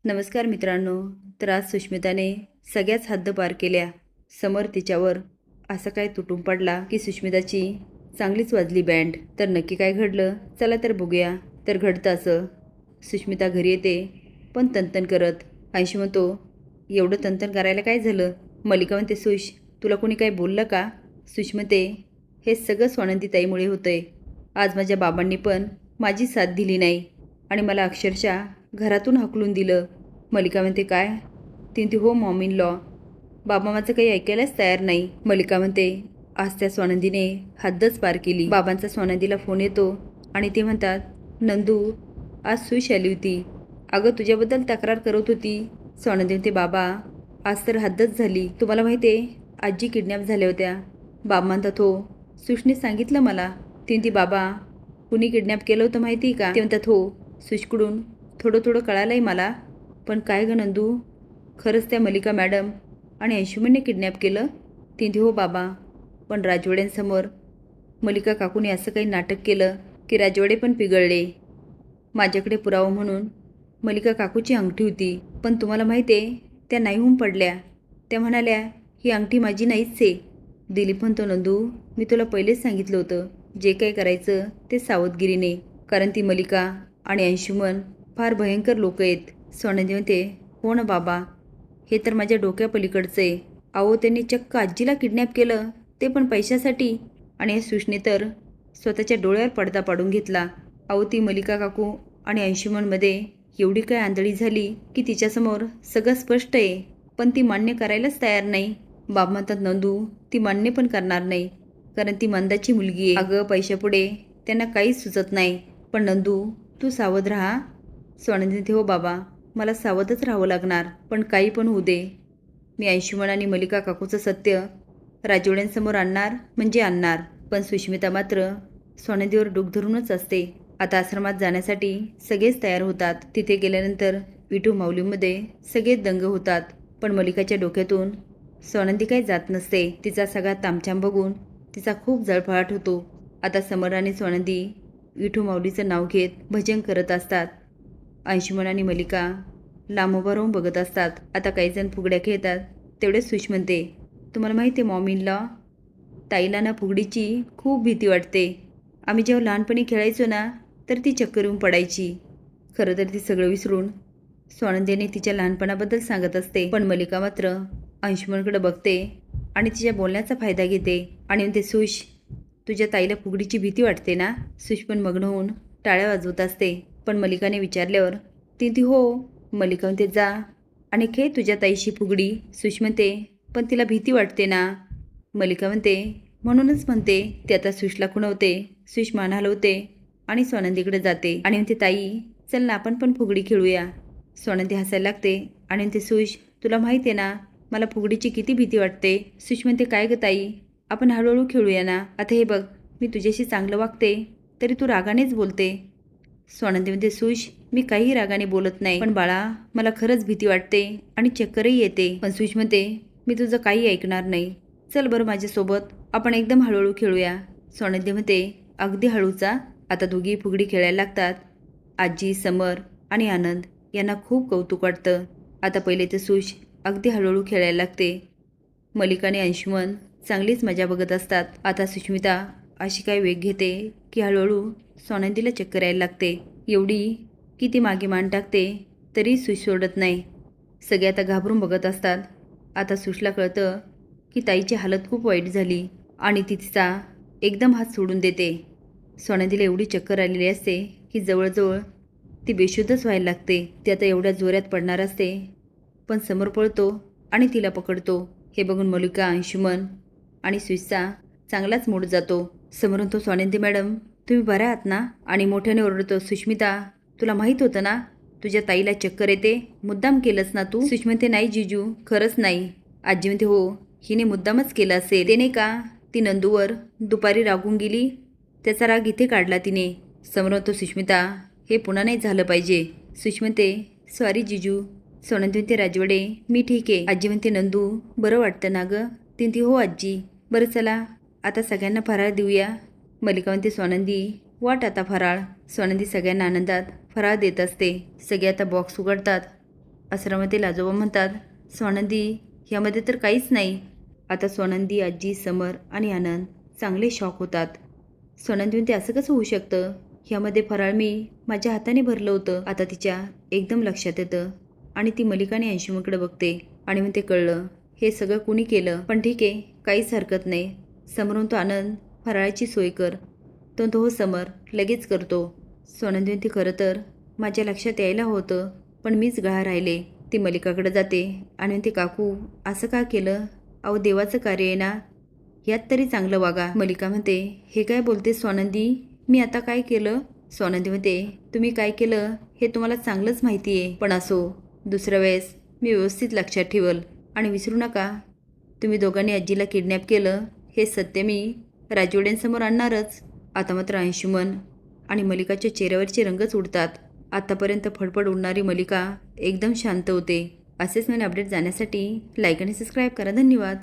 नमस्कार मित्रांनो. तर आज सुष्मिताने सगळ्याच हद्द पार केल्या. समर तिच्यावर असा काय तुटून पडला की सुष्मिताची चांगलीच वाजली बँड. तर नक्की काय घडलं, चला तर बघूया. तर घडतं असं, सुष्मिता घरी येते पण तनतन करत. अंशू म्हणतो, एवढं तनतन करायला काय झालं? मल्लिका म्हणते, सुश तुला कोणी काय बोललं का? सुष म्हणते, हे सगळं स्वानंदीताईमुळे होतंय. आज माझ्या बाबांनी पण माझी साथ दिली नाही आणि मला अक्षरशः घरातून हाकलून दिलं. मल्लिका म्हणते, काय? ती हो मॉम इन लॉ. बाबा माझं काही ऐकायलाच तयार नाही. मल्लिका म्हणते, आज त्या स्वानंदीने हद्दच पार केली. बाबांचा स्वानंदीला फोन येतो आणि ते म्हणतात, नंदू आज सुश आली होती. अगं तुझ्याबद्दल तक्रार करत होती. स्वानंदी म्हणते, बाबा आज तर हद्दच झाली. तुम्हाला माहिती आहे आजी किडनॅप झाल्या होत्या. बाबा म्हणतात, हो सुशने सांगितलं मला. ती बाबा कुणी किडनॅप केलं होतं माहिती आहे का? ते म्हणतात, हो सुशकडून थोडं थोडं कळालंय मला. पण काय ग नंदू, खरंच त्या मल्लिका मॅडम आणि अंशुमनने किडनॅप केलं? ती हो बाबा, पण राजवाड्यांसमोर मल्लिका काकूने असं काही नाटक केलं की राजवाडे पण पिघळले. माझ्याकडे पुरावा म्हणून मल्लिका काकूची अंगठी होती, पण तुम्हाला माहिती आहे त्या नाही होऊन पडल्या. त्या म्हणाल्या, ही अंगठी माझी नाहीच आहे. दिलीप म्हणतो, नंदू मी तुला पहिलेच सांगितलं होतं, जे काही करायचं ते सावधगिरीने, कारण ती मल्लिका आणि अंशुमन फार भयंकर लोक आहेत. सोनंदी म्हणते, हो ना बाबा, हे तर माझ्या डोक्यापलीकडचं आहे. अहो त्यांनी चक्क आजीला किडनॅप केलं, ते पण पैशासाठी. आणि या सुशने तर स्वतःच्या डोळ्यावर पडदा पाडून घेतला. अहो ती मल्लिका काकू आणि अंशुमनमध्ये एवढी काय आंधळी झाली की तिच्यासमोर सगळं स्पष्ट आहे, पण ती मान्य करायलाच तयार नाही. बाबा म्हणतात, नंदू ती मान्य पण करणार नाही, कारण ती मंदाची मुलगी आहे. अगं पैशापुढे त्यांना काहीच सुचत नाही. पण नंदू तू सावध राहा. स्वानंदी हो बाबा, मला सावधच राहावं लागणार. पण काही पण होऊ दे, मी अंशुमन आणि मल्लिका काकूचं सत्य राजवाड्यांसमोर आणणार म्हणजे आणणार. पण सुष्मिता मात्र स्वानंदीवर डोक धरूनच असते. आता आश्रमात जाण्यासाठी सगळेच तयार होतात. तिथे गेल्यानंतर विठू माऊलीमध्ये सगळेच दंग होतात. पण मल्लिकाच्या डोक्यातून स्वानंदी काही जात नसते. तिचा सगळा तामछाम बघून तिचा खूप जळफळाट होतो. आता समर आणि स्वानंदी विठू माऊलीचं नाव घेत भजन करत असतात. अंशुमन आणि मल्लिका लांब उभा राहून बघत असतात. आता काही जण फुगड्या खेळतात. तेवढेच सुश म्हणते, तुम्हाला माहिती आहे मॉम इन लॉ, ताईला ना फुगडीची खूप भीती वाटते. आम्ही जेव्हा लहानपणी खेळायचो ना, तर ती चक्कर येऊन पडायची. खरं तर ती सगळं विसरून स्वानंदीने तिच्या लहानपणाबद्दल सांगत असते. पण मल्लिका मात्र अंशुमनकडे बघते आणि तिच्या बोलण्याचा फायदा घेते आणि म्हणते, सुश तुझ्या ताईला फुगडीची भीती वाटते ना? सुश पण मग्न होऊन टाळ्या वाजवत असते. पण मल्लिकाने विचारल्यावर ती हो. मल्लिका म्हणते, जा आणि खेळ तुझ्या ताईशी फुगडी. सुश म्हणते, पण तिला भीती वाटते ना? मल्लिका म्हणते, म्हणूनच म्हणते. ते आता सुशला खुणवते. सुश मान हलवते आणि स्वानंदीकडे जाते आणि म्हणते, ताई चल ना आपण पण फुगडी खेळूया. स्वानंदी हसायला लागते आणि म्हणते, सुश तुला माहिती आहे ना मला फुगडीची किती भीती वाटते. सुश म्हणते, काय ग ताई, आपण हळूहळू खेळूया ना. आता हे बघ, मी तुझ्याशी चांगलं वागते तरी तू रागानेच बोलते. स्वानंदी म्हणते, सुश मी काही रागाने बोलत नाही, पण बाळा मला खरंच भीती वाटते आणि चक्करही येते. पण सुश म्हणते, मी तुझं काही ऐकणार नाही. चल बरं माझ्यासोबत, आपण एकदम हळूहळू खेळूया. स्वानंदी म्हणते, अगदी हळूचा. आता दोघी फुगडी खेळायला लागतात. आजी, समर आणि आनंद यांना खूप कौतुक वाटतं. आता पहिले तर सुश अगदी हळूहळू खेळायला लागते. मल्लिका आणि अंशुमन चांगलीच मजा बघत असतात. आता सुष्मिता अशी काय वेग घेते की हळूहळू स्वानंदीला चक्कर यायला लागते. एवढी की ती मागे मान टाकते तरी सुश सोडत नाही. सगळे आता घाबरून बघत असतात. आता सुशला कळतं की ताईची हालत खूप वाईट झाली आणि ती तिचा एकदम हात सोडून देते. स्वानंदीला एवढी चक्कर आलेली असते की जवळजवळ ती बेशुद्धच व्हायला लागते. ती आता एवढ्या जोरात पडणार असते, पण समोर पळतो आणि तिला पकडतो. हे बघून मल्लिका, अंशुमन आणि सुशचा चांगलाच मूड जातो. समोरून तो, स्वानंदी मॅडम तुम्ही बऱ्या आहात ना? आणि मोठ्याने ओरडतो, सुष्मिता तुला माहीत होतं ना तुझ्या ताईला चक्कर येते, मुद्दाम केलंस ना तू? सुष म्हणते, नाही जिजू खरंच नाही. आजी म्हणते, हो हिने मुद्दामच केलं असेल. ते नाही का ती नंदूवर दुपारी रागून गेली, त्याचा राग इथे काढला तिने. समोर तो, सुष्मिता हे पुन्हा नाही झालं पाहिजे. सुष म्हणते, सॉरी जिजू. सोनंदी म्हणते, राजवाडे मी ठीक आहे. आजी म्हणते, नंदू बरं वाटतं ना गं? ती हो आजी. बरं चला आता सगळ्यांना फराळ देऊया. मल्लिका म्हणते, स्वानंदी वाट आता फराळ. स्वानंदी सगळ्यांना आनंदात फराळ देत असते. सगळे आता बॉक्स उघडतात आश्रमातील आजोबा म्हणतात, स्वानंदी ह्यामध्ये तर काहीच नाही. आता स्वानंदी, आजी, समर आणि आनंद चांगले शॉक होतात. स्वानंदी म्हणते, असं कसं होऊ शकतं? ह्यामध्ये फराळ मी माझ्या हाताने भरलं होतं. आता तिच्या एकदम लक्षात येतं आणि ती मलिका आणि अंशुमकडे बघते आणि म्हणते, कळलं, हे सगळं कुणी केलं. पण ठीक आहे, काहीच हरकत नाही. समर म्हणतो, आनंद फराळाची सोय कर. तो हो समर, लगेच करतो. स्वानंदी म्हणते, खरं तर माझ्या लक्षात यायला होतं, पण मीच गळा राहिले. ती मलिकाकडे जाते आणि म्हणते, काकू असं का केलं? अहो देवाचं कार्य आहे ना, यात तरी चांगलं वागा. मलिका म्हणते, हे काय बोलते स्वानंदी? मी आता काय केलं? स्वानंदी म्हणते, तुम्ही काय केलं हे तुम्हाला चांगलंच माहिती आहे. पण असो, दुसऱ्या वेळेस मी व्यवस्थित लक्षात ठेवल. आणि विसरू नका, तुम्ही दोघांनी आजीला किडनॅप केलं हे सत्य मी राजवाड्यांसमोर आणणारच. आता मात्र अंशुमन आणि मलिकाच्या चेहऱ्यावरचे रंगच उडतात. आतापर्यंत फडफड उडणारी मलिका एकदम शांत होते. असेच नवीन अपडेट जाण्यासाठी लाईक आणि सबस्क्राईब करा. धन्यवाद.